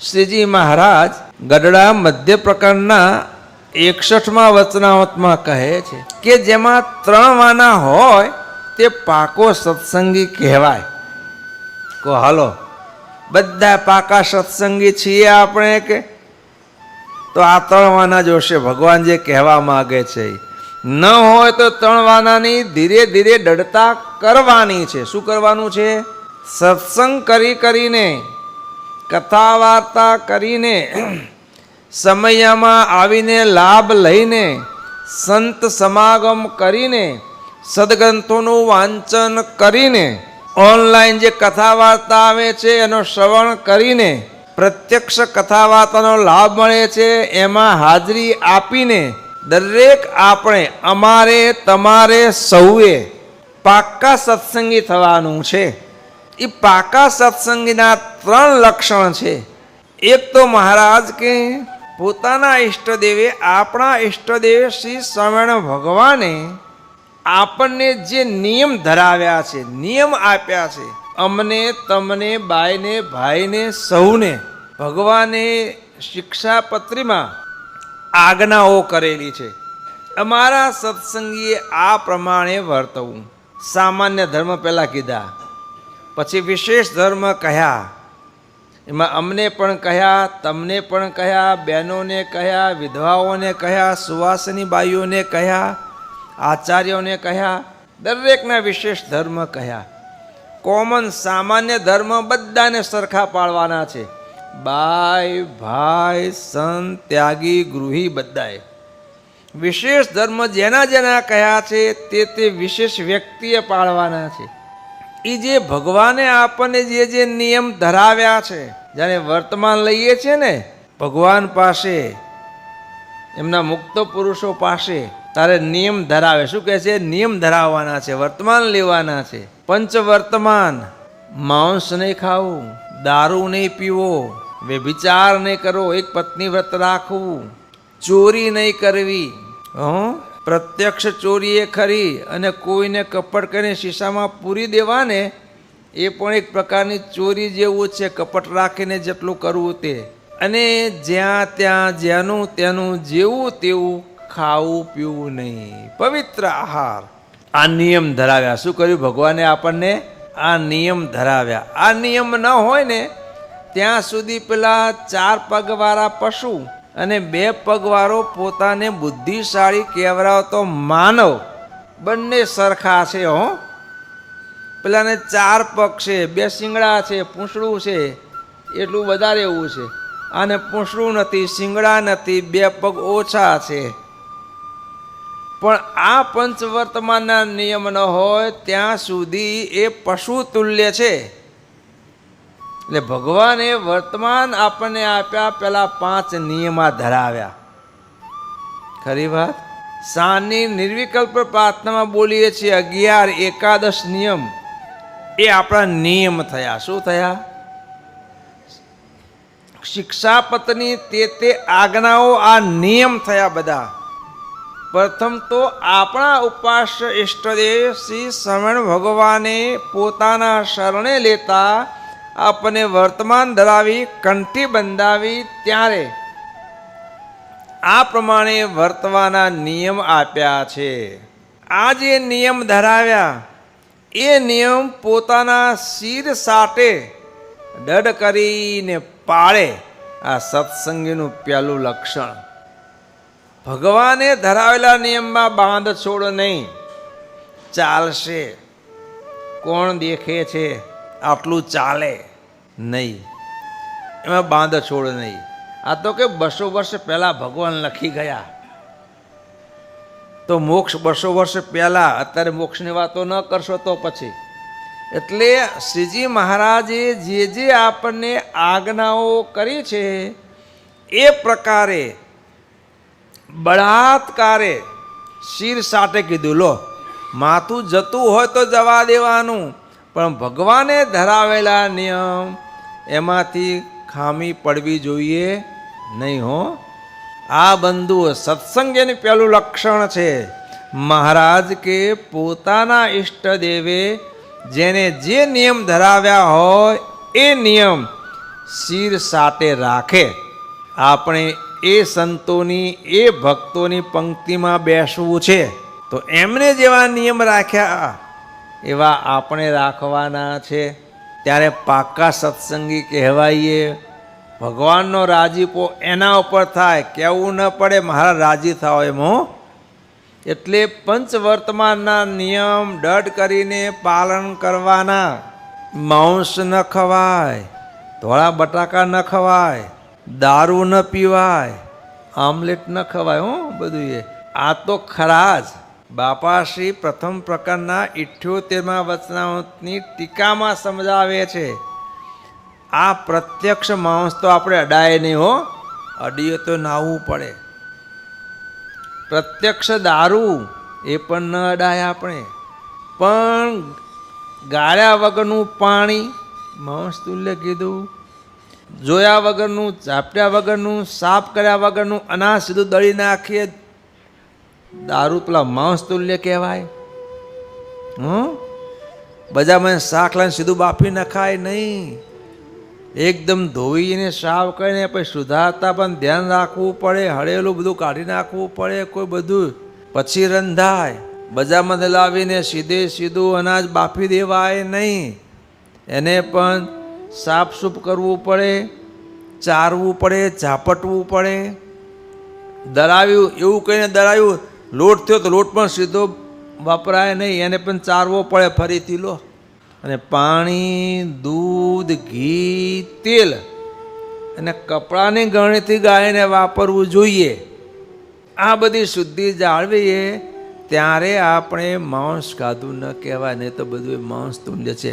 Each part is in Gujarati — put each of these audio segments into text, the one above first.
શ્રીજી મહારાજ ગઢડા મધ્ય પ્રકરણના 61મા વચનામૃતમાં કહે છે કે જેમાં 3 વાના હોય તે પાકો સત્સંગી કહેવાય. કહો હાલો, બધા પાકા સત્સંગી છીએ આપણે કે? તો આ 3 વાના જોશે ભગવાન જે કહેવા માગે છે. ન હોય તો 3 વાનાની ધીરે ધીરે દઢતા કરવાની છે. શું કરવાનું છે? સત્સંગ કરીને, કથા વાર્તા કરીને, સમયમાં આવીને લાભ લઈને, સંત સમાગમ કરીને, સદગ્રંથોનું વાંચન કરીને, ઓનલાઈન જે કથા વાર્તા આવે છે એનો શ્રવણ કરીને, પ્રત્યક્ષ કથા વાર્તાનો લાભ મળે છે એમાં હાજરી આપીને દરેક આપણે અમારે તમારે સૌએ પાક્કા સત્સંગી થવાનું છે. એ પાકા સત્સંગીના 3 લક્ષણ છે. એક તો મહારાજ કે પોતાના ઈષ્ટદેવે, આપણા ઈષ્ટદેવ શ્રી સ્વામિનારાયણ ભગવાને આપણને જે નિયમ ધરાવ્યા છે, નિયમ આપ્યા છે, અમને તમને બાઈને ભાઈને સૌને ભગવાને શિક્ષાપત્રીમાં આજ્ઞાઓ કરેલી છે. અમારા સત્સંગીએ આ પ્રમાણે વર્તવું. સામાન્ય ધર્મ પહેલાં કીધા, પછી વિશેષ ધર્મ કહ્યા. એમાં અમને પણ કહ્યા, તમને પણ કહ્યા, બહેનોને કહ્યા, વિધવાઓને કહ્યા, સુવાસની બાઈઓને કહ્યા, આચાર્યોને કહ્યા, દરેકના વિશેષ ધર્મ કહ્યા. કોમન સામાન્ય ધર્મ બધાને સરખા પાડવાના છે. બાઈ ભાઈ સંત ત્યાગી ગૃહી બધાએ. વિશેષ ધર્મ જેના જેના કહ્યા છે તે વિશેષ વ્યક્તિએ પાળવાના છે. એ જે ભગવાને આપણને જે નિયમ ધરાવ્યા છે, જ્યારે વર્તમાન લઈએ છીએ ને ભગવાન પાસે, એમના મુક્ત પુરુષો પાસે, તારે નિયમ ધરાવે. શું કહે છે? નિયમ ધરાવવાના છે, વર્તમાન લેવાના છે. પંચ વર્તમાન: માંસ નહીં ખાવું, દારૂ નહીં પીવો, વ્યભિચાર નહીં કરવો, એક પત્ની વ્રત રાખવું, ચોરી નહીં કરવી, પ્રત્યક્ષ ચોરી એ ખરી, અને કોઈને કપટ કરીને શીશામાં પૂરી દેવાને એ પણ એક પ્રકારની ચોરી જેવું છે. કપટ રાખીને જેટલું કરવું તે. અને જ્યાં ત્યાં જેનું તેનું જેવું તેવું ખાવું પીવું નહીં, પવિત્ર આહાર. આ નિયમ ધરાવ્યા. શું કર્યું ભગવાને આપણને? આ નિયમ ધરાવ્યા. આ નિયમ ન હોય ને ત્યાં સુધી પેલા 4 પગવાળા પશુ અને 2 પગવાળો પોતાને બુદ્ધિશાળી કહેવરાવતો માનવ બંને સરખા છે. પેલાને 4 પગ છે, 2 શિંગડા છે, પૂંછડું છે, એટલું વધારે એવું છે. આને પૂંછડું નથી, શિંગડા નથી, 2 પગ ઓછા છે. પણ આ પંચવર્તમાનના નિયમ ન હોય ત્યાં સુધી એ પશુ તુલ્ય છે. એટલે ભગવાને વર્તમાન આપણને આપ્યા, પેલા 5 નિયમા ધરાવ્યા. ખરી વાત. સાંજની નિર્વિકલ્પ પ્રાર્થનામાં બોલીએ છીએ 11 એકાદશ નિયમ, એ આપણા નિયમ થયા. શું થયા? શિક્ષાપત્રની તે આજ્ઞાઓ આ નિયમ થયા બધા. પ્રથમ તો આપણા ઉપાસ્ય ઈષ્ટદેવ શ્રી સ્વામિનારાયણ ભગવાને પોતાના શરણે લેતા આપણને વર્તમાન ધરાવી કંઠી બંધાવી ત્યારે આ પ્રમાણે વર્તવાના નિયમ આપ્યા છે. આ જે નિયમ ધરાવ્યા એ નિયમ પોતાના શિર સાટે દઢ કરીને પાળે. આ સત્સંગીનું પહેલું લક્ષણ. ભગવાને ધરાવેલા નિયમમાં બાંધ છોડ નહીં. ચાલશે, કોણ દેખે છે આટલું ચાલે નહીં, એમાં બાંધ છોડ નહીં. આ તો કે 200 વર્ષ પહેલા ભગવાન લખી ગયા, તો મોક્ષ 200 વર્ષ પહેલા. અત્યારે મોક્ષની વાતો ન કરશો તો પછી. એટલે શ્રીજી મહારાજે જે આપણને આજ્ઞાઓ કરી છે એ પ્રકારે બળાત્કારે શિર સાટે કીધું. લો, માથું જતું હોય તો જવા દેવાનું, પણ ભગવાને ધરાવેલા નિયમ એમાંથી ખામી પડવી જોઈએ નહીં. આ બંધુ સત્સંગ એની પહેલું લક્ષણ છે. મહારાજ કે પોતાના ઈષ્ટદેવે જેને જે નિયમ ધરાવ્યા હોય એ નિયમ શિર સાટે રાખે. આપણે એ સંતોની એ ભક્તોની પંક્તિમાં બેસવું છે તો એમને જેવા નિયમ રાખ્યા એવા આપણે રાખવાના છે. ત્યારે પાક્કા સત્સંગી કહેવાઈએ. ભગવાનનો રાજીપો એના ઉપર થાય, કહેવું ન પડે મારા રાજી થાવ એમ. એટલે પંચવર્તમાનના નિયમ દઢ કરીને પાલન કરવાના. માંસ ન ખવાય, ધોળા બટાકા ન ખવાય, દારૂ ન પીવાય, આમલેટ ન ખવાય. બધું આ તો ખરા જ. બાપાશ્રી પ્રથમ પ્રકારના 78મા વચનામૃતની ટીકામાં સમજાવે છે. આ પ્રત્યક્ષ માંસ તો આપણે અડાય નહીં હો, અડીએ તો નાહવું પડે. પ્રત્યક્ષ દારૂ એ પણ ન અડાય આપણે. પણ ગાળ્યા વગરનું પાણી માંસ તુલ્ય કીધું. જોયા વગરનું, ઝાપટ્યા વગરનું, સાફ કર્યા વગરનું અનાજ સીધું દળી નાખીએ દારૂ પેલા માંસ તુલ્ય કહેવાય. બજારમાં શાક લઈને સીધું બાફી નખાય નહીં. એકદમ ધોઈને સાફ કરીને પછી સુધારતા પણ ધ્યાન રાખવું પડે. હળેલું બધું કાઢી નાખવું પડે કોઈ બધું, પછી રંધાય. બજારમાં લાવીને સીધે સીધું અનાજ બાફી દેવાય નહીં. એને પણ સાફસૂફ કરવું પડે, ચારવું પડે, ઝાપટવું પડે. દળાવ્યું એવું કહીને દળાવ્યું, લોટ થયો તો લોટ પણ સીધો વપરાય નહીં, એને પણ ચારવો પડે ફરીથી. લો અને પાણી, દૂધ, ઘી, તેલ અને કપડાની ગણતરી ગાળીને વાપરવું જોઈએ. આ બધી શુદ્ધિ જાળવીએ ત્યારે આપણે માંસ ખાધું ન કહેવાય. નહીં તો બધું માંસ તુલ્ય છે.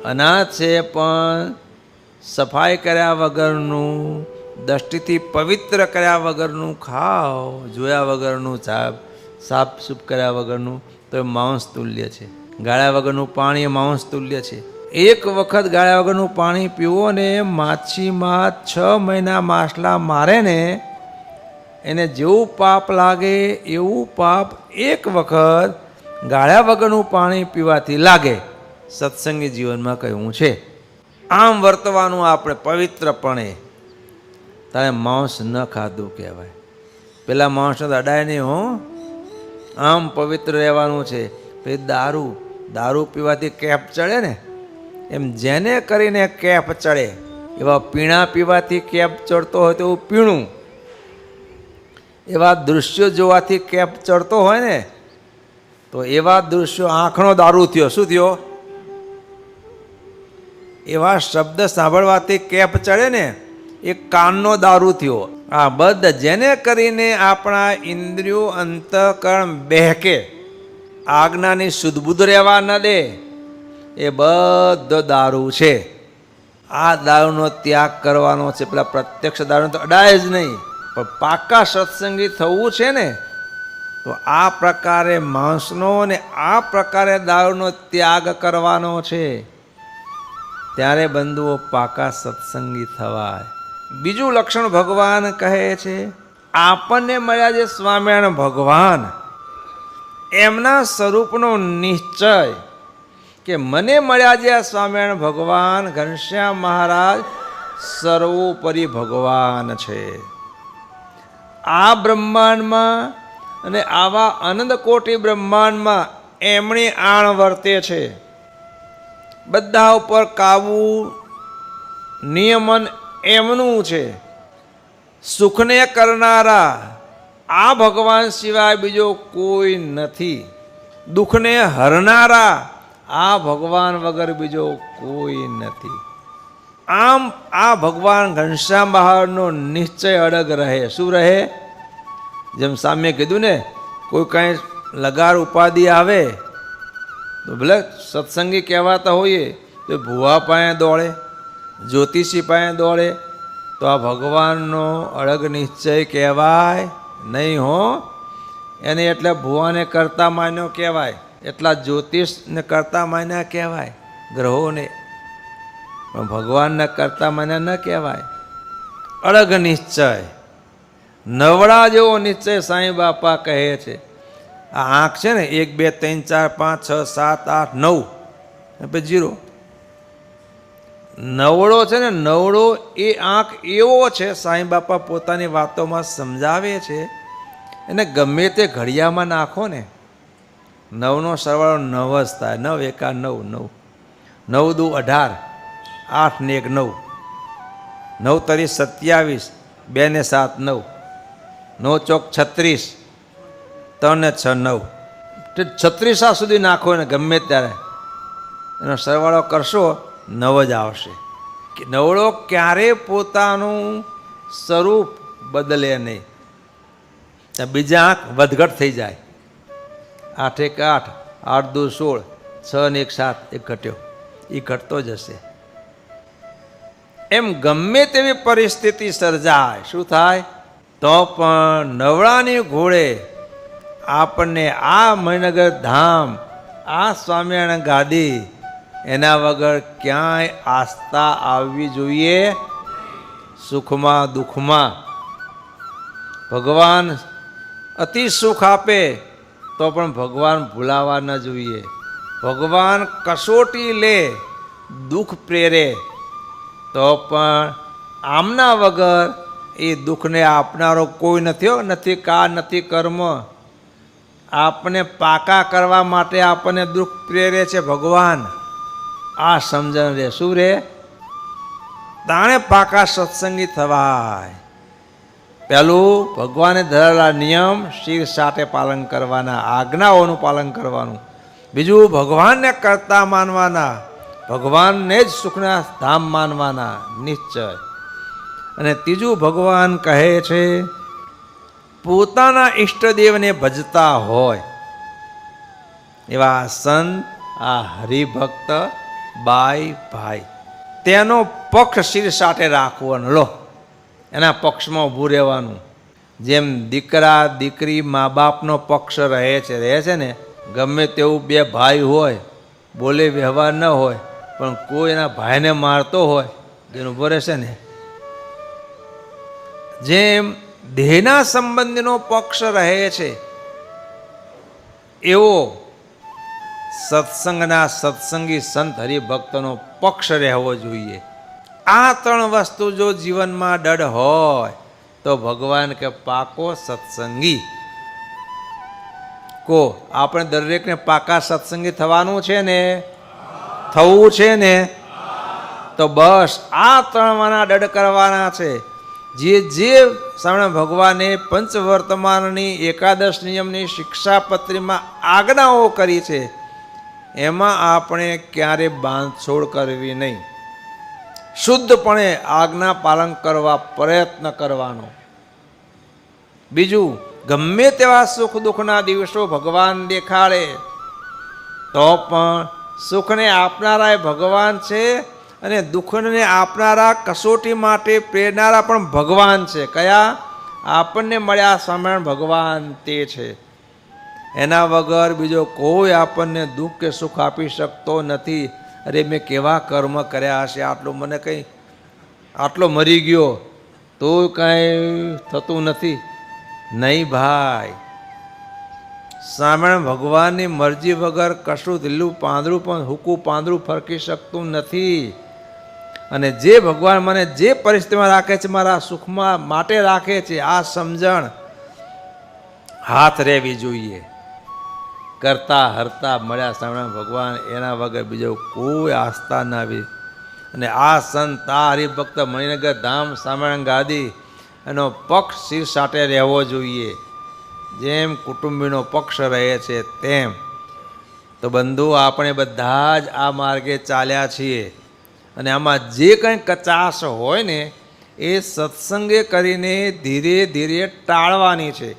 અનાજ છે પણ સફાઈ કર્યા વગરનું, દૃષ્ટિથી પવિત્ર કર્યા વગરનું ખાઓ, જોયા વગરનું, સાફસૂફ કર્યા વગરનું, તો એ માંસ તુલ્ય છે. ગાળ્યા વગરનું પાણી એ માંસ તુલ્ય છે. એક વખત ગાળ્યા વગરનું પાણી પીવો ને માછીમાં 6 મહિના માછલા મારે ને એને જેવું પાપ લાગે એવું પાપ એક વખત ગાળ્યા વગરનું પાણી પીવાથી લાગે. સત્સંગી જીવનમાં કહ્યું છે. આમ વર્તવાનું આપણે પવિત્રપણે. તારે માંસ ન ખાધું કહેવાય. પેલા માંસ તો અડાય નહીં હો. આમ પવિત્ર રહેવાનું છે. પછી દારૂ પીવાથી કેફ ચડે ને, એમ જેને કરીને કેફ ચડે એવા પીણા પીવાથી કેફ ચડતો હોય તો એવું પીણું, એવા દૃશ્યો જોવાથી કેફ ચડતો હોય ને તો એવા દૃશ્યો, આંખનો દારૂ થયો. શું થયો? એવા શબ્દ સાંભળવાથી કેફ ચડે ને એ કાનનો દારૂ થયો. આ બધા જેને કરીને આપણા ઇન્દ્રિયો અંતઃકરણ બહેકે, આજ્ઞાની શુદ્ધબુદ્ધ રહેવા ન દે, એ બધો દારૂ છે. આ દારૂનો ત્યાગ કરવાનો છે. પેલા પ્રત્યક્ષ દારૂ તો અડાય જ નહીં. પણ પાક્કા સત્સંગી થવું છે ને તો આ પ્રકારે માંસનો ને આ પ્રકારે દારૂનો ત્યાગ કરવાનો છે. ત્યારે બંધુઓ પાકા સત્સંગી થવાય. બીજું લક્ષણ ભગવાન કહે છે, આપણને મળ્યા જે સ્વામિનારાયણ ભગવાન, એમના સ્વરૂપનો નિશ્ચય કે મને મળ્યા જે આ સ્વામિનારાયણ ભગવાન ઘનશ્યામ મહારાજ સર્વોપરી ભગવાન છે. આ બ્રહ્માંડમાં અને આવા અનંત કોટી બ્રહ્માંડમાં એમની આણ વર્તે છે. બધા ઉપર કાબુ, નિયમન એમનું છે. સુખને કરનારા આ ભગવાન સિવાય બીજો કોઈ નથી. દુઃખને હરનારા આ ભગવાન વગર બીજો કોઈ નથી. આમ આ ભગવાન ઘનશ્યામ મહારાજનો નિશ્ચય અડગ રહે. શું રહે? જેમ સામે કીધું ને, કોઈ કાંઈ લગાર ઉપાધિ આવે તો ભલે સત્સંગી કહેવાતા હોઈએ તો ભુવા પાસે દોડે, જ્યોતિષી પાસે દોડે, તો આ ભગવાનનો અડગ નિશ્ચય કહેવાય નહીં હો. એને એટલે ભુવાને કરતા માન્યો કહેવાય, એટલા જ્યોતિષને કરતા માન્યા કહેવાય, ગ્રહોને. પણ ભગવાનને કરતા માન્યા ન કહેવાય. અડગ નિશ્ચય, નવડા જેવો નિશ્ચય સાંઈ બાપા કહે છે. આ આંખ છે ને, 1 2 3 4 5 6 7 8 9 પછી 0. નવળો છે ને, નવળો એ આંખ એવો છે, સાંઈ બાપા પોતાની વાતોમાં સમજાવે છે, એને ગમે તે ઘડિયામાં નાખો ને, નવનો સરવાળો નવ જ થાય. 9 એકા 9, 9 9 દુ 18, 8 ને 1 9, 9 તરી 27, 2 ને 7 9, 9 ચોક 36, 3 ને 6 9, 36 સુધી નાખો ને ગમે ત્યારે એનો સરવાળો કરશો 9 જ આવશે. કે નવળો ક્યારે પોતાનું સ્વરૂપ બદલે નહીં. બીજા આંખ વધઘટ થઈ જાય. 8 એક 8, 8 દુ 16, 6 ને 1 7, એક ઘટ્યો, એ ઘટતો જ હશે. એમ ગમે તેવી પરિસ્થિતિ સર્જાય, શું થાય તો પણ નવળાની ઘોડે આપણને આ મણિનગર ધામ, આ સ્વામિનારાયણ ગાદી, એના વગર ક્યાંય આસ્થા આવવી જોઈએ. સુખમાં દુઃખમાં ભગવાન અતિ સુખ આપે તો પણ ભગવાન ભૂલાવા ન જોઈએ. ભગવાન કસોટી લે, દુઃખ પ્રેરે તો પણ આમના વગર એ દુઃખને આપનારો કોઈ નથી. નથી કા નથી કર્મ. આપને પાકા કરવા માટે આપણને દુઃખ પ્રેરે છે ભગવાન. આ સમજણ રે. શું રે? તાણે પાકા સત્સંગી થવાય. પહેલું ભગવાને ધરેલા નિયમ શિર સાટે પાલન કરવાના, આજ્ઞાઓનું પાલન કરવાનું. બીજું ભગવાનને કરતા માનવાના, ભગવાનને જ સુખના ધામ માનવાના નિશ્ચય. અને ત્રીજું ભગવાન કહે છે પોતાના ઈષ્ટદેવને ભજતા હોય એવા સંત, આ હરિભક્ત બાઈ ભાઈ, તેનો પક્ષ શિર સાટે રાખવાનો. લો, એના પક્ષમાં ઊભું રહેવાનું. જેમ દીકરા દીકરી મા બાપનો પક્ષ રહે છે ને, ગમે તેવું બે ભાઈ હોય, બોલે વ્યવહાર ન હોય, પણ કોઈ એના ભાઈને મારતો હોય જેનું ઊભો રહેશે ને, જેમ દેહના સંબંધીનો પક્ષ રહે છે, એવો સત્સંગના સત્સંગી સંત હરિભક્તનો પક્ષ રહેવો જોઈએ. આ 3 વસ્તુ જો જીવનમાં દઢ હોય તો ભગવાન કે પાકો સત્સંગી. કો આપણે દરેકને પાકા સત્સંગી થવાનું છે ને, થવું છે ને, તો બસ આ 3 વાના દઢ કરવાના છે. જે શ્રવણ ભગવાને પંચવર્તમાનની એકાદશ નિયમની શિક્ષાપત્રીમાં આજ્ઞાઓ કરી છે, એમાં આપણે ક્યારે બાંધછોડ કરવી નહીં. શુદ્ધપણે આજ્ઞા પાલન કરવા પ્રયત્ન કરવાનો. બીજું, ગમે તેવા સુખ દુઃખના દિવસો ભગવાન દેખાડે તો પણ સુખને આપનારા એ ભગવાન છે, અને દુઃખને આપનારા કસોટી માટે પ્રેરનારા પણ ભગવાન છે. કયા? આપણને મળ્યા સ્વામિનારાયણ ભગવાન તે છે. એના વગર બીજો કોઈ આપણને દુઃખ કે સુખ આપી શકતો નથી. અરે મેં કેવા કર્મ કર્યા હશે, આટલું મને કંઈ, આટલો મરી ગયો તો કાંઈ થતું નથી. નહીં ભાઈ, સ્વામિનારાયણ ભગવાનની મરજી વગર કશું ઢીલું પાંદડું પણ હૂકું પાંદડું ફરકી શકતું નથી. અને જે ભગવાન મને જે પરિસ્થિતિમાં રાખે છે, મારા સુખમાં માટે રાખે છે, આ સમજણ હાથ રહેવી જોઈએ. કરતા હરતા મળ્યા સ્વામિનારાયણ ભગવાન, એના વગર બીજો કોઈ આસ્થા ના આવી. અને આ સંત, આ હરિભક્ત મણિનગર ધામ સ્વામિનારાયણ ગાદી, એનો પક્ષ શિર સાટે રહેવો જોઈએ. જેમ કુટુંબીનો પક્ષ રહે છે તેમ. તો બંધુ, આપણે બધા જ આ માર્ગે ચાલ્યા છીએ, અને આમાં જે કંઈ કચાશ હોય ને, એ સત્સંગે કરીને ધીરે ધીરે ટાળવાની છે.